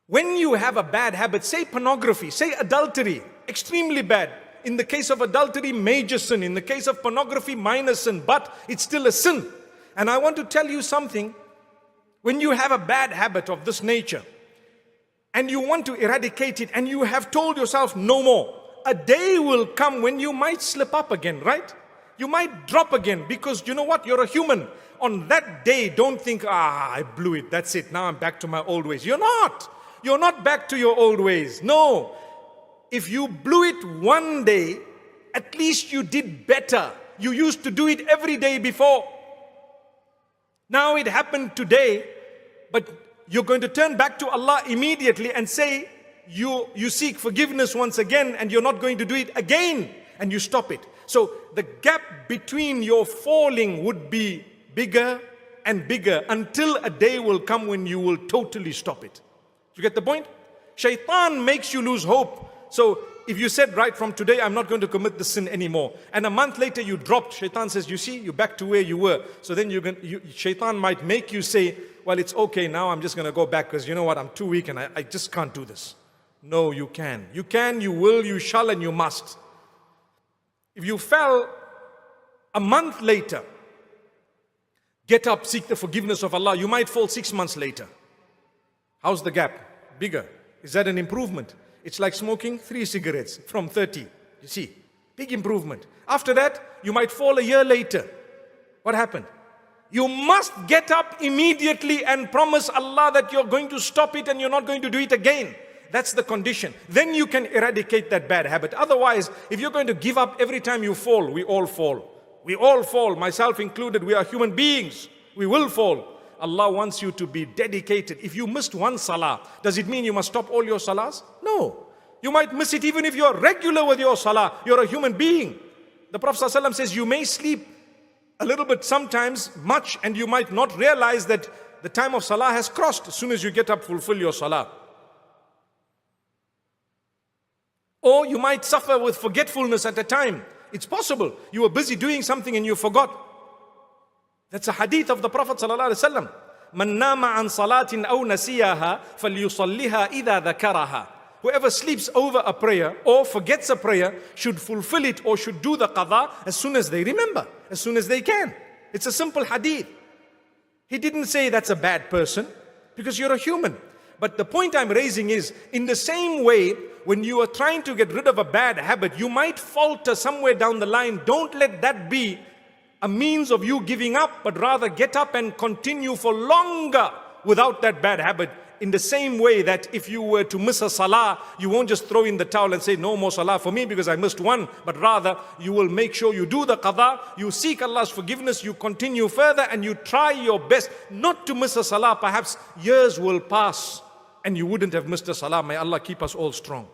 When you have a bad habit, say pornography, say adultery, extremely bad. In the case of adultery, major sin. In the case of pornography, minor sin, but it's still a sin. And I want to tell you something. When you have a bad habit of this nature, and you want to eradicate it, and you have told yourself no more, a day will come when you might slip up again, right? You might drop again, because you know what? You're a human. On that day, don't think, I blew it, that's it, now I'm back to my old ways. You're not. You're not back to your old ways. No. If you blew it one day, at least you did better. You used to do it every day before. Now it happened today, but you're going to turn back to Allah immediately and say, you seek forgiveness once again, and you're not going to do it again, and you stop it. So the gap between your falling would be bigger and bigger until a day will come when you will totally stop it. You get the point? Shaitan makes you lose hope. So if you said, right from today, I'm not going to commit the sin anymore, and a month later you dropped, Shaitan says, you see, you're back to where you were. So then Shaitan might make you say, well, it's okay, now I'm just going to go back because you know what, I'm too weak and I just can't do this. No, you can. You can, you will, you shall, and you must. If you fell a month later, get up, seek the forgiveness of Allah. You might fall 6 months later. How's the gap? Bigger. Is that an improvement? It's like smoking 3 cigarettes from 30. You see, big improvement. After that, you might fall a year later. What happened? You must get up immediately and promise Allah that you're going to stop it and you're not going to do it again. That's the condition. Then you can eradicate that bad habit. Otherwise, if you're going to give up every time you fall, we all fall. We all fall, myself included. We are human beings. We will fall. Allah wants you to be dedicated. If you missed one salah, does it mean you must stop all your salahs? No. You might miss it even if you're regular with your salah. You're a human being. The Prophet ﷺ says you may sleep a little bit sometimes, much, and you might not realize that the time of salah has crossed. As soon as you get up, fulfill your salah. Or you might suffer with forgetfulness at a time. It's possible. You were busy doing something and you forgot. That's a hadith of the Prophet ﷺ. مَنْ نَامَ عَنْ صَلَاةٍ أَوْ نَسِيَهَا فَلْيُصَلِّهَا إِذَا ذَكَرَهَا. Whoever sleeps over a prayer or forgets a prayer should fulfill it or should do the qadha as soon as they remember, as soon as they can. It's a simple hadith. He didn't say that's a bad person because you're a human. But the point I'm raising is, in the same way, when you are trying to get rid of a bad habit, you might falter somewhere down the line. Don't let that be a means of you giving up, but rather get up and continue for longer without that bad habit. In the same way that if you were to miss a salah, you won't just throw in the towel and say no more salah for me because I missed one, but rather you will make sure you do the qadha, you seek Allah's forgiveness, you continue further, and you try your best not to miss a salah. Perhaps years will pass and you wouldn't have missed a salah. May Allah keep us all strong.